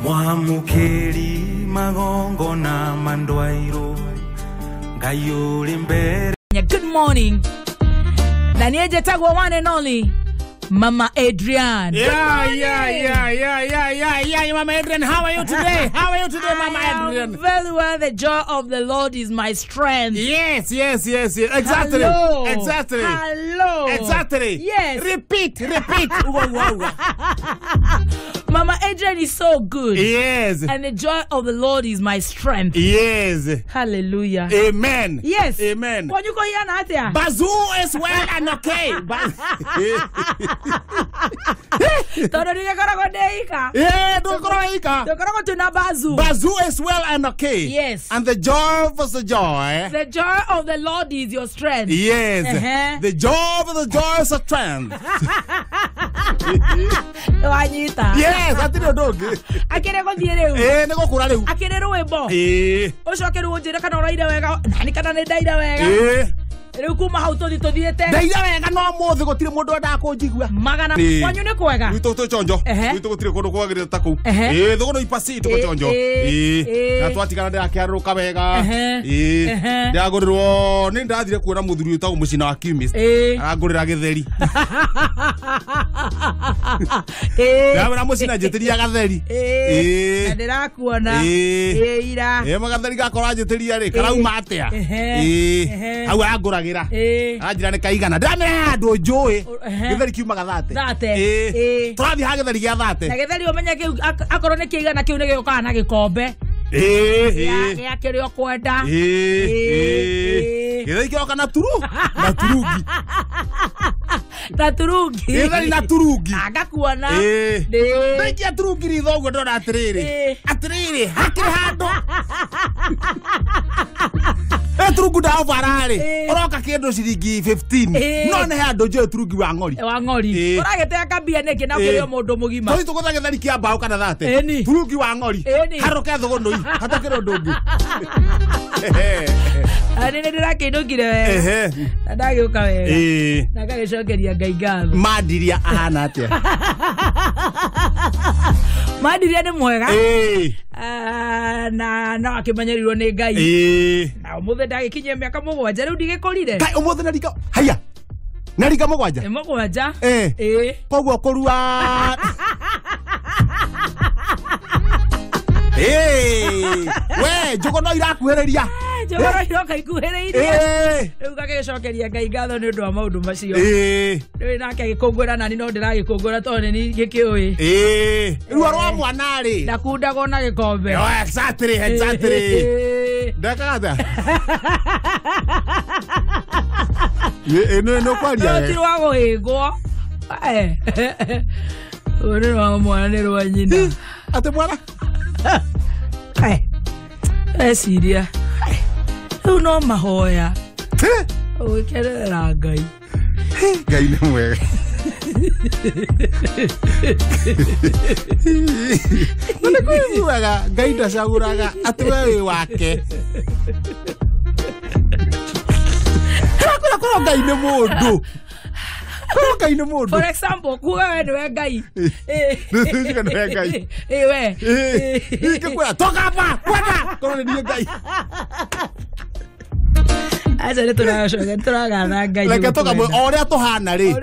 Mwamukeri magongo na mandwairo Gayuri mbere. Good morning. Nanieje tagwa one and only Mama Adrian. Yeah, Mama Adrian. How are you today? Mama Adrian? Very well. The joy of the Lord is my strength. Yes. Exactly. Hello. Exactly. Hello. Exactly. Yes. Repeat. Mama Adrian is so good. Yes. And the joy of the Lord is my strength. Yes. Hallelujah. Amen. Yes. Amen. When you go here na atia? Bazoo is well and okay. Todo ni kora go deika. Yeah, do koroika. Do kora go tuna bazu. Bazoo is well and okay. Yes. And the joy was the joy. The joy of the Lord is your strength. Yes. The joy of the joy is a strength. Wanyita. Yes, I think dog. Akere go diere u. Nego kura reu. Akere ro ebo. Ocokere wonjire kana uraida wega. Nani kana ne daida wega. Reu kuma hauto ditothiete. Daida wega no mothe gotire mundu enda kunjigua. Magana kwanyu ne kwega. Wito to chonjo. Wito gotire kundu kwagirira taku. Thogono ipasi to chonjo. Na twatigana ndakiaruka wega. Ndagurirwo ni ndathire kuona muthuri utago mucina wa Kimis. Aragurira githeri. Ndabona mucina njitiria gatheri. Ndirakuona. Ira. Magatheri gakora njitiria ri karauma atia. Au aguragira. Ajira ne kaigana. Ndame andu njui. Githeri kiumaga thate. Turathi ha githeri gia thate. Na githeri umenya kiu akorwo ne kiigana kiu ne gioka na gikombe. Ya kirio kwenda. Githeri kioka na turu. Na turugi. Naturugi. Githeri na turugi. Agakuona. Ndekia turugi ri thogo ndona atiriri. Atiriri hakiri hando. Turugu da varare. Oroka kendo ciringi 15. No ne hando je turugi wa ngori. Wa ngori. Uragete akambia neki na kirio mundu mugima. Toi tuko thagethari kia mbao kana thate. Turugi wa ngori. Haroke thogo ndoi. Hatakiro ndungu. Ani ne ndirakindugire wega. Ndagiuka wega. Ndagagicokeria Ngai ngatho. Mandiria ahana atia. Mandiria ni mwega. Na akimenyerirwo ni Ngai. Na umuthe ndagikinye miaka 7 riu ndigikorire. Kai umuthe narika. Haya. Narika 7. 7. Koguo kurua. We, jogo no irakuhereria. Jogo iroka ikuhereirie. Riu gagicokeria Ngai ngatho ni undu wa maundu macio. Riu nake agikungwira nani no ndiragikungwira tondu ni gikiui. Riu arwa mwana ri. Ndakundago na gikombe. Exactly. Ndakada. No kwaria. Tiro wa guhingwo. Ore wa mwana ni rwa nyina. Ate mwana. Siria. No mahoya. Ukerera Ngai. Ngai ni mwega. None kwiguaga Ngai ndacaguraga ati we wake. Kura Ngai ni mundu. Ngai ni mundu. For example, kuga we ni we Ngai. Ndio ni we Ngai. We. Ikikura toka hapa. Kwenda. Kora ni Ngai. Acha le turagatha Ngai. Leke toka oria tuhana ri.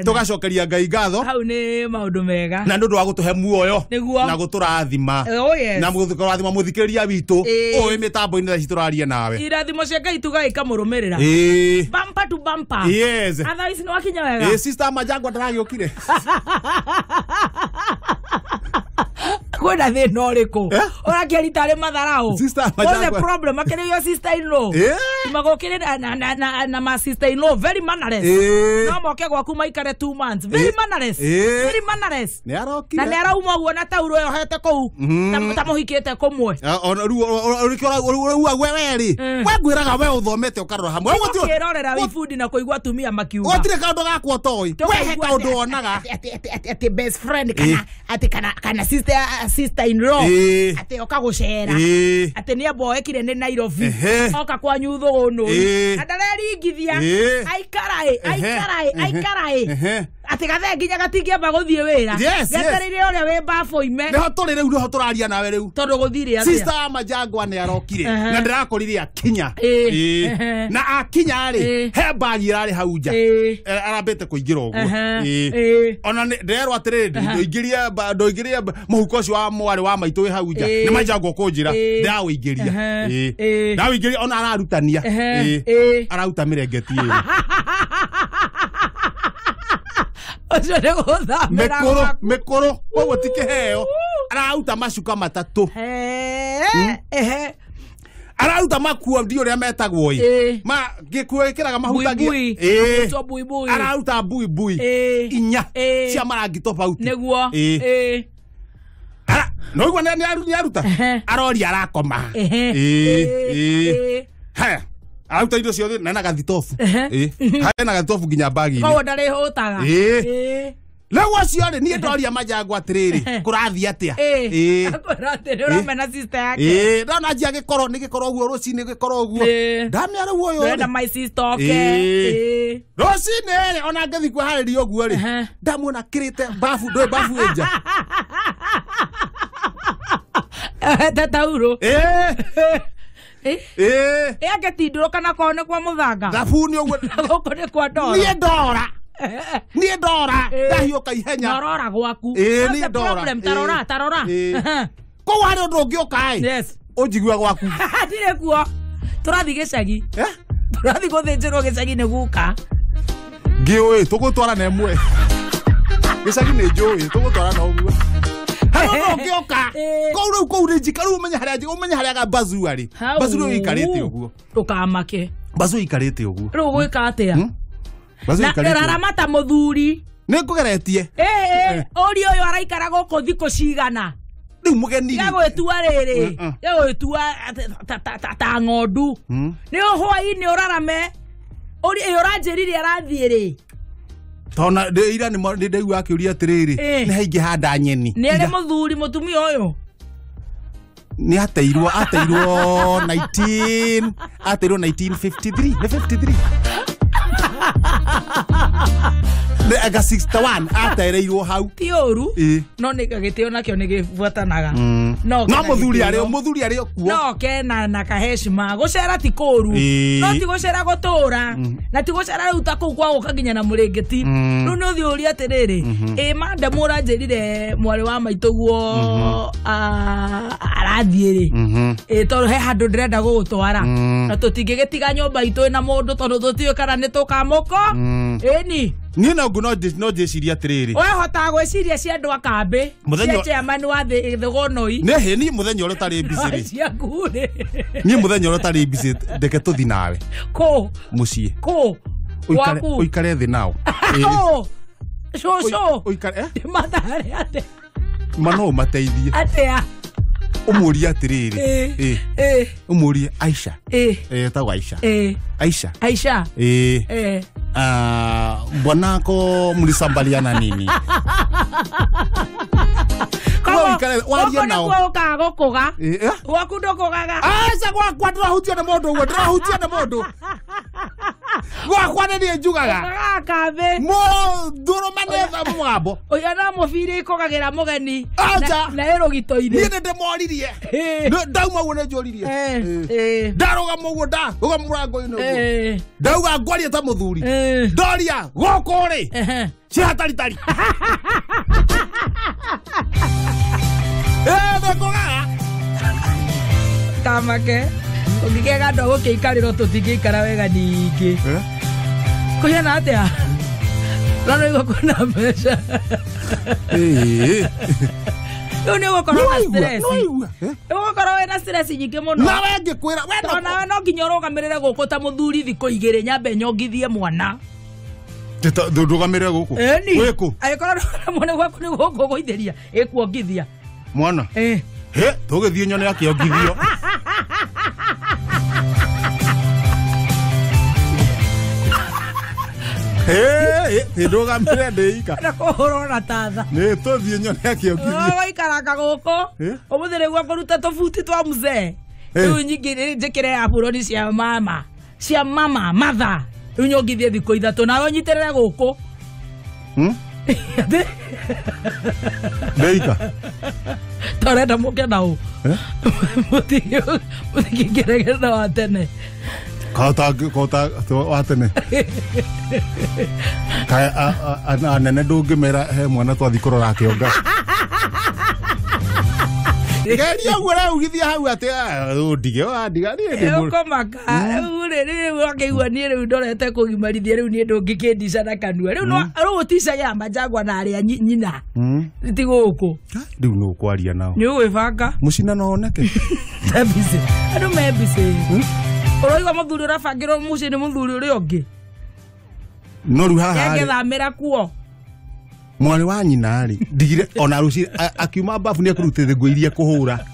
Tugacokeria Ngai ngatho. Hau ni maundu mega. Na ndu wa gutuhe muoyo. Na guturathima. Na guturathima muthikiriria witu. Oi mitambo-ini tha cituraria nawe. Irathimo cia Ngai tugaika murumirira. Bumper to bumper. Yes. Otherwise no wakinya wega. Sister Majangwa ndaragiukire. Kwenda thina uriku. Urakiarita ari matharau. Sister Majangwa. What's the problem? Akire your sister in law. Magokire na ma sister in law very mannerless. No moke gwaku maikare 2 months. Very mannerless. Very mannerless. Ne arokire. Na ne arauma guo na tauro yo hete kou. Tamuhikite kumwe. Wewe ri. We gwiraga we uthomete ukarora hamwe. Ukirorera wifudi na kuigwa tumia makiuga. Gotire kaundu gakwo toy. We he kaundu onaga. Ati best friend kana sister in law. Ati okagucera. Ati ni aboekire ni Nairobi. Oka kwa nyuthu no. Adareri ngithia. Aikarae. ati gathe nginya gatingiamba guthie wira getereire uria wi bafu ime neho turi riu neho turaria nawe riu tondu guthire atia sister Majangwa ni arokire na ndirakorire akinya na akinya ri he bagi irari hau nja arambete kuingira uguo ona nderwa atiriri ndoingiria muhuko ucio wa mwari wa maitu wi hau nja ni Majangwa kunjira ndawingiria ndawingiria ona ararutania araruta mirengeti mekoro koguo ti kiheo arauta macuka matatu arauta makuo ndio ria metagwo ma gikuikiraga mahutagia arauta bui inya cia marangi tofauti neguo no igwa ni aruta arori arakoma ha auta indo ciothe na gathitofu ha na gathitofu nginya bagi koguo ndari hutaga Lewa ciore ni ndoria Majangwa atiriri kurathi atia akorate uramena sister yake ndona njia gikoro ni gikoro guo rucini gikoro guo ndamia ru uyu na my sister okay rucini ona ngathi kwa haririo guo ri ndamuona kirite bafu ndoi bafu enja tatauro agetinduro kana kone kwa muthanga thabuni uguo goko ni kwa ndora ni ndora ndahiuka ihenya ndora gwaku ni ndora tarora ko wari undu ngioka yes unjigua gwaku ndire kuo turathi gicagi turathi guthinjirwo gicagi ni guka ngioi tugutwara na emwe gicagi ni njui tugutwara na uguo hano ngioka ko uri njikaru umenya haria ga bazu ari bazu ikarite uguo ukamake bazu ikarite uguo ru gwika atia na raramata muthuri nikugeretie ori uyu araikara guku thiku cigana riu mugeni gagwitua riri gagwitua ta ng'ondu ni hwaini urarame ori uranjirire arathie ri tona ira ni ndaigu akiuria atiriri ni haingi handa nyeni ni ri muthuri mutumia uyu ni ateirwo 1953 ni 53 aga 61 atereirwo hau ti oru no ni gagitio nakio ni gibuatanaga no muthuri ari kuo no kena na kaheshima gucera ti kuru no ti gucera gutura na ti gucera ruta ku kwa gukaginya na murengeti no no thi uri atiriri manda muranjirire mwari wa maituguo arathiiri tondu he handu ndirenda gugutwara na tutingigitiga nyumba itu na mundu tondu tutiyo kana ni tukamuko ni ni na nguno no jeciria atiriri we hota gwiciria cia andu akambe cia chairman wa thigonoi ne he ni muthenya uri tari busy cia kure ni muthenya uri tari busy ndeke tuthi nawe ko mucii ko uikare thi nao so uikare mathare ate mano mateithie atia umuria atiriri umuria Aisha tagwa Aisha bwanako mlisambaliana nini waria nao kwa gokoga wakundo kogaga acha kwa ndirahutia na mundu uwe ndirahutia na mundu gwakwa ni njugaga akabe mo durumanetha mwabo oya na mubiri ikogagira mugeni na erogitoire ni ndemoririe ndauma wone njoririe ndaroga muguo uga murango ino ndauga ngwaria ta muthuri ndoria gokori ci hatari ndekogaga kamake ungigega ndo gukiikariro tutingikara wega ningi kuhiana atia rano igokona mbeca ni ugokorwo na stress ugokorwo na stress nyingi muno na wengi kwira we no nginya urugamirire guku ta muthuri thiku 2 nyambe nyongithie mwana ndugamirire guku wiku agikorwo mwana gwaku ni guku guitheria ikuongithia mwana tugithie nyone akiongithio ndugamire ndeika na kuhurona tatha ni tuthie nyone akiongithio goikaranga guku umuthire gwa kuruta tofuti twa mzee riu nyingi njikire apuroni cia mama matha riu nyongithie thikũ 3 nawe nyitirire guku Ndeika. Torenda muke nao. Mutikigera wa tene. Kota wa tene. Kaya anene ndungimera he mwana twathi kurora kionga. Geria gura ugithia hau ati ndige wa ndiga ni ukomaka uri wakigwa ni riu ndorete kugimarithia riu ni ndungikindisa na kanua riu no rutisha ya majagwa na aria nyina ti guku riu no kwaria nao ni gwibanga mucina no oneke tabise andu mebise uroiga muthuri urabangirwo muci ni muthuri uri ungi no riu haha yagethamira kuo mwari wa nyina ri ndigire ona ruci akiuma bafu ni akurutire nguo iria kuhura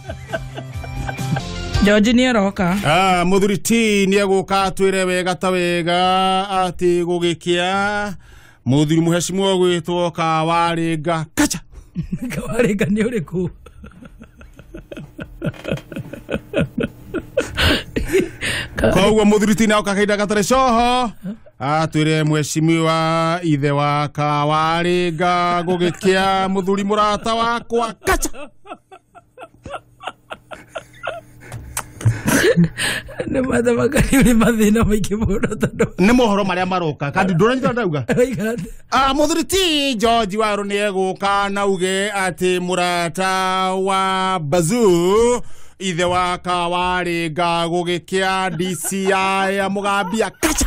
George ni aroka muthuri ti ni aguka twire wega ta wega ati gugikia muthuri muheshimiwa gwitwo Kawaringa kacha Kawaringa ni uriku Kwa muthuri ti na ukakaida gatare coho atwire mheshimiwa ithe wa Kawaringa gugikia muthuri murata wakwa kacha ne madamagari ni mathina maingi muno tondu ni mohoro maria maroka kandi nduranyita ndauga muthuri ti George Waru ni eguka nauge ati murata wa Bazoo ithe wa Kawaringa gugikia DCI ya Mugambia kacha